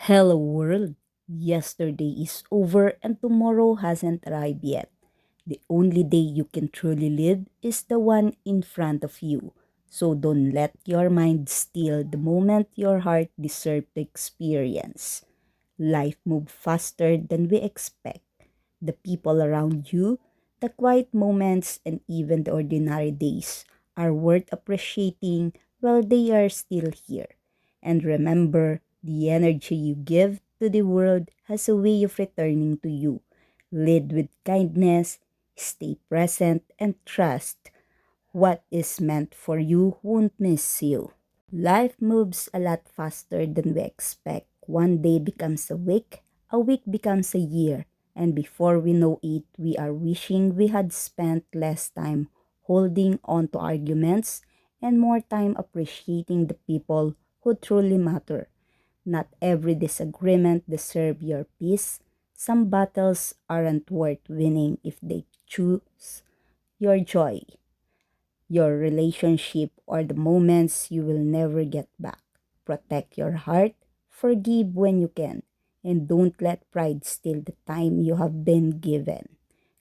Hello world. Yesterday is over and tomorrow hasn't arrived yet. The only day you can truly live is the one in front of you. So don't let your mind steal the moment your heart deserves to experience. Life moves faster than we expect. The people around you, the quiet moments, and even the ordinary days are worth appreciating while they are still here. And remember, the energy you give to the world has a way of returning to you. Lead with kindness, stay present, and trust what is meant for you won't miss you. Life moves a lot faster than we expect. One day becomes a week becomes a year, and before we know it, we are wishing we had spent less time holding on to arguments and more time appreciating the people who truly matter. Not every disagreement deserves your peace. Some battles aren't worth winning if they choose your joy, your relationship, or the moments you will never get back. Protect your heart, forgive when you can, and don't let pride steal the time you have been given.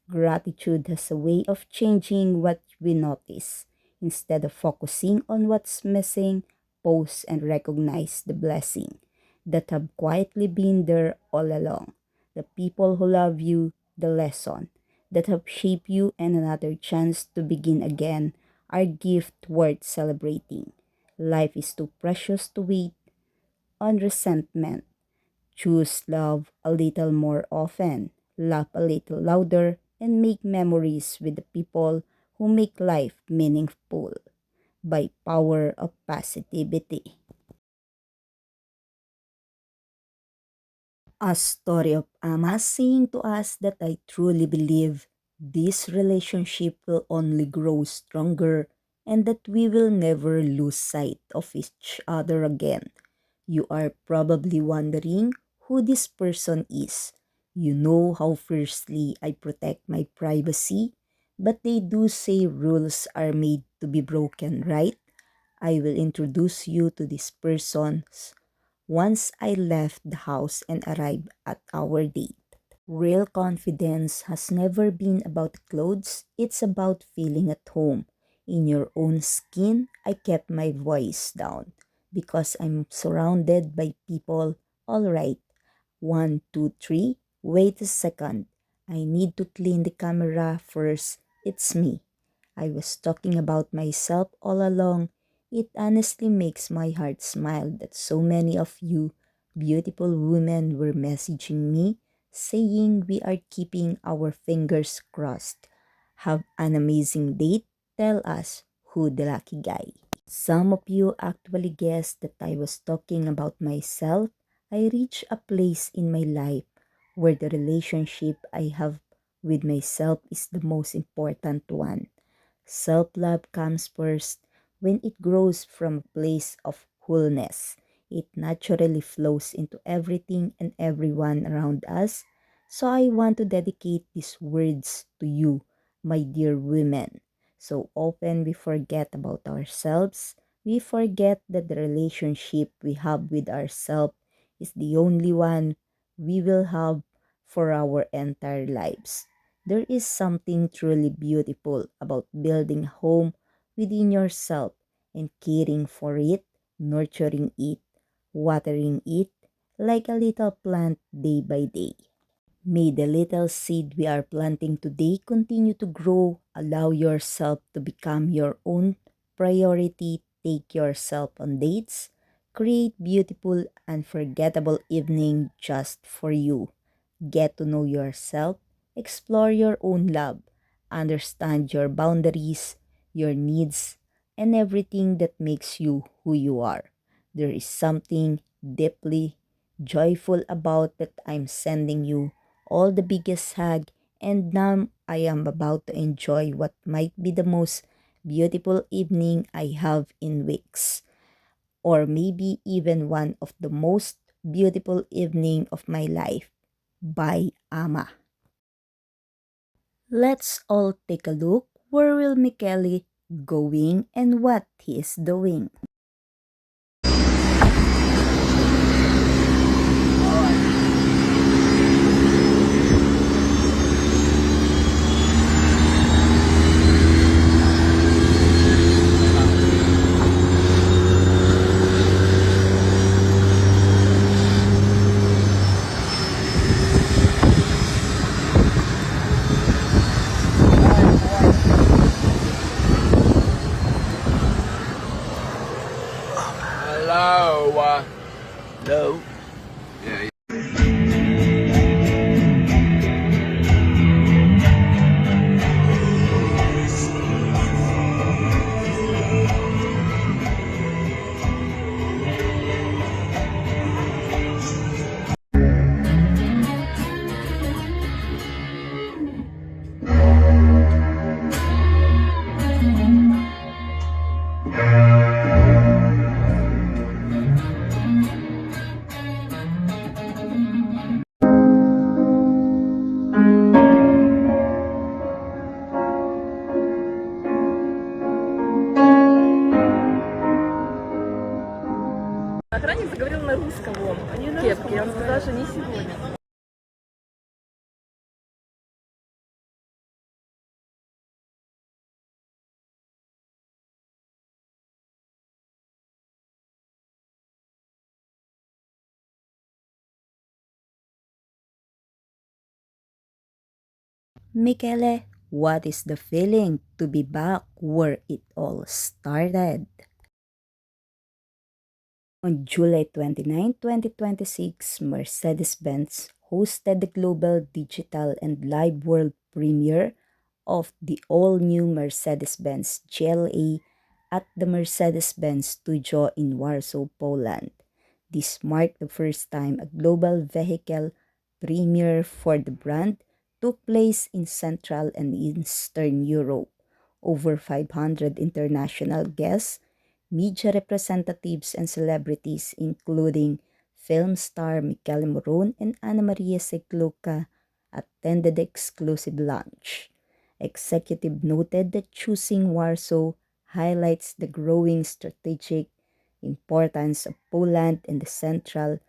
Gratitude has a way of changing what we notice. Instead of focusing on what's missing, pause and recognize the blessing that have quietly been there all along. The people who love you, the lesson that have shaped you, and another chance to begin again are gift worth celebrating. Life is too precious to wait on resentment. Choose love a little more often, laugh a little louder, and make memories with the people who make life meaningful by power of positivity. A story of Ama saying to us that I truly believe this relationship will only grow stronger and that we will never lose sight of each other again. You are probably wondering who this person is. You know how fiercely I protect my privacy, but they do say rules are made to be broken, right? I will introduce you to this person once I left the house and arrived at our date. Real confidence has never been about clothes, it's about feeling at home. In your own skin, I kept my voice down because I'm surrounded by people. All right, one, two, three. Wait a second. I need to clean the camera first. It's me. I was talking about myself all along. It honestly makes my heart smile that so many of you beautiful women were messaging me saying we are keeping our fingers crossed. Have an amazing date. Tell us who the lucky guy. Some of you actually guessed that I was talking about myself. I reach a place in my life where the relationship I have with myself is the most important one. Self love comes first. When it grows from a place of wholeness, it naturally flows into everything and everyone around us. So I want to dedicate these words to you, my dear women. So often we forget about ourselves. We forget that the relationship we have with ourselves is the only one we will have for our entire lives. There is something truly beautiful about building a home within yourself and caring for it, nurturing it, watering it like a little plant day by day. May the little seed we are planting today continue to grow. Allow yourself to become your own priority. Take yourself on dates. Create beautiful, unforgettable evening just for you. Get to know yourself, explore your own love, understand your boundaries, your needs, and everything that makes you who you are. There is something deeply joyful about that. I'm sending you all the biggest hug, and now I am about to enjoy what might be the most beautiful evening I have in weeks, or maybe even one of the most beautiful evening of my life. By Ama. Let's all take a look where will Michele going and what he is doing. No. Yeah. Охранник заговорил на русском, вон, в кепке. Он сказал, что не сегодня. Michele, what is the feeling to be back where it all started? On July 29, 2026, Mercedes-Benz hosted the global digital and live world premiere of the all-new Mercedes-Benz GLA at the Mercedes-Benz studio in Warsaw, Poland. This marked the first time a global vehicle premiere for the brand took place in Central and Eastern Europe. Over 500 international guests, media representatives, and celebrities, including film star Michele Morone and Anna Maria Segluca, attended the exclusive launch. Executive noted that choosing Warsaw highlights the growing strategic importance of Poland in the Central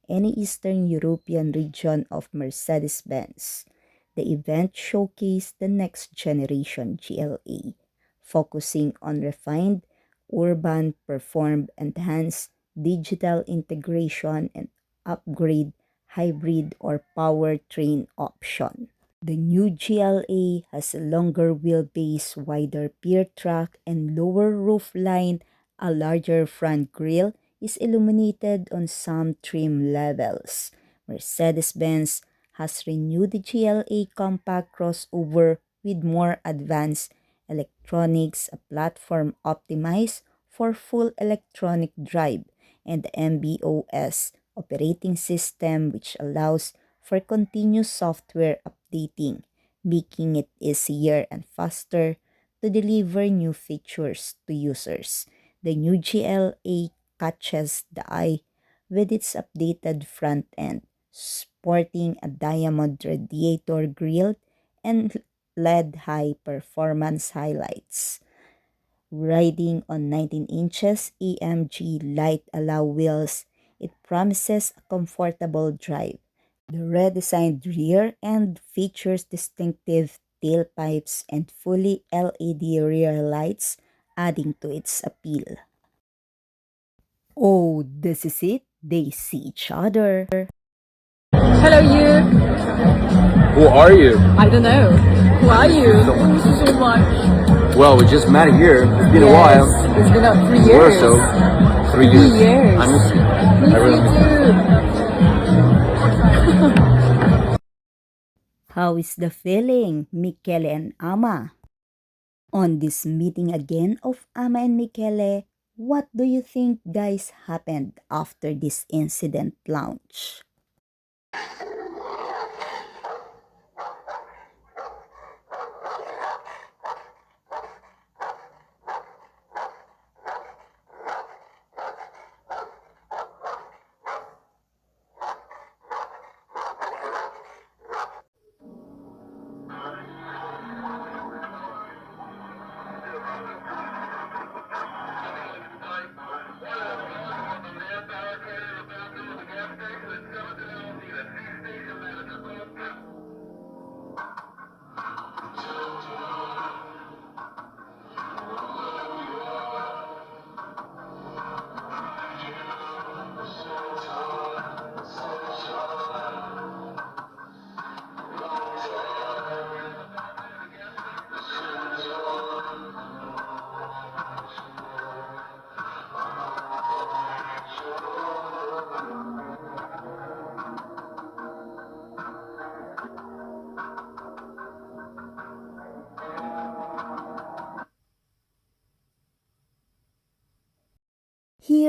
and Eastern European region of Mercedes-Benz. The event showcased the next generation GLA, focusing on refined, urban, performed, enhanced digital integration and upgrade hybrid or powertrain option. The new GLA has a longer wheelbase, wider rear track, and lower roof line. A larger front grille is illuminated on some trim levels. Mercedes-Benz has renewed the GLA compact crossover with more advanced electronics, a platform optimized for full electronic drive, and the MBOS operating system, which allows for continuous software updating, making it easier and faster to deliver new features to users. The new GLA catches the eye with its updated front end, sporting a diamond radiator grille and LED high performance highlights. Riding on 19 inches AMG light alloy wheels, it promises a comfortable drive. The redesigned rear end features distinctive tailpipes and fully LED rear lights, adding to its appeal. Oh, this is it. They see each other. Hello, you. Who are you? I don't know. Who are you? Thank you so much. Well, we just met here. It's been a while. It's been 3 years. Or so. 3 years. 3 years. I miss you. Me I really miss you. too. How is the feeling, Michele and Ama? On this meeting again of Ama and Michele, what do you think guys happened after this incident launch?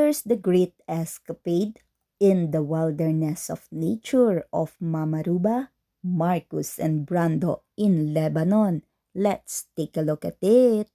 here's the great escapade in the wilderness of nature of Mama Ruba, Marcus, and Brando in Lebanon. Let's take a look at it.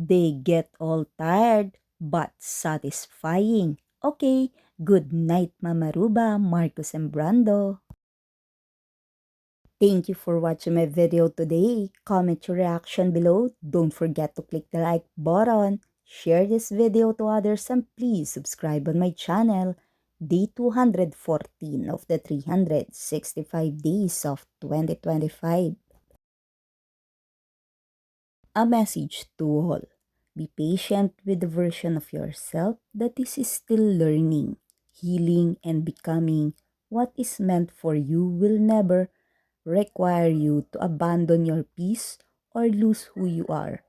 They get all tired but satisfying. Okay, good night Mama Ruba, Marcus, and Brando. Thank you for watching my video today. Comment your reaction below. Don't forget to click the like button. Share this video to others and please subscribe on my channel. Day 214 of the 365 days of 2025. A message to all. Be patient with the version of yourself that is still learning, healing, and becoming. What is meant for you will never require you to abandon your peace or lose who you are.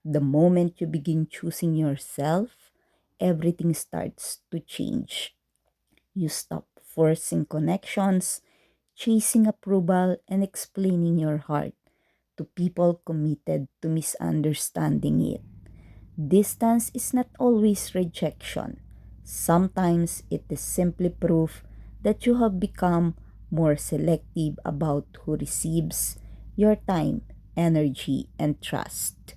The moment you begin choosing yourself, everything starts to change. You stop forcing connections, chasing approval, and explaining your heart to people committed to misunderstanding it. Distance is not always rejection. Sometimes it is simply proof that you have become more selective about who receives your time, energy, and trust.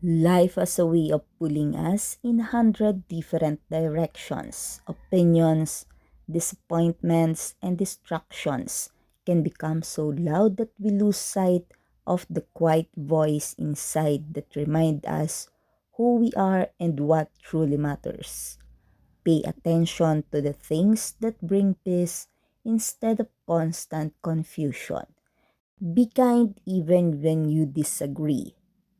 Life has a way of pulling us in 100 different directions. Opinions, disappointments, and distractions can become so loud that we lose sight of the quiet voice inside that remind us who we are and what truly matters. Pay attention to the things that bring peace instead of constant confusion. Be kind even when you disagree.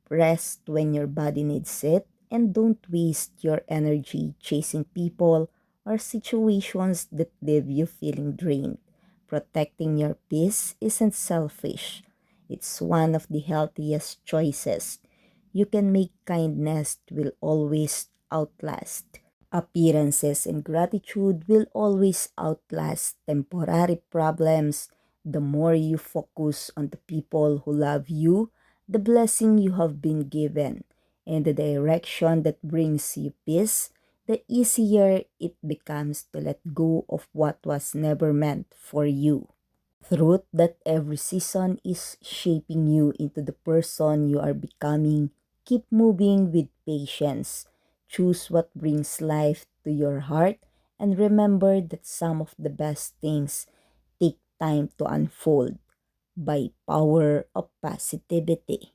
Rest when your body needs it, and don't waste your energy chasing people or situations that leave you feeling drained. Protecting your peace isn't selfish. It's one of the healthiest choices. You can make. Kindness will always outlast appearances, and gratitude will always outlast temporary problems. The more you focus on the people who love you, the blessing you have been given, and the direction that brings you peace, the easier it becomes to let go of what was never meant for you. Truth that every season is shaping you into the person you are becoming. Keep moving with patience. Choose what brings life to your heart, and remember that some of the best things take time to unfold by power of positivity.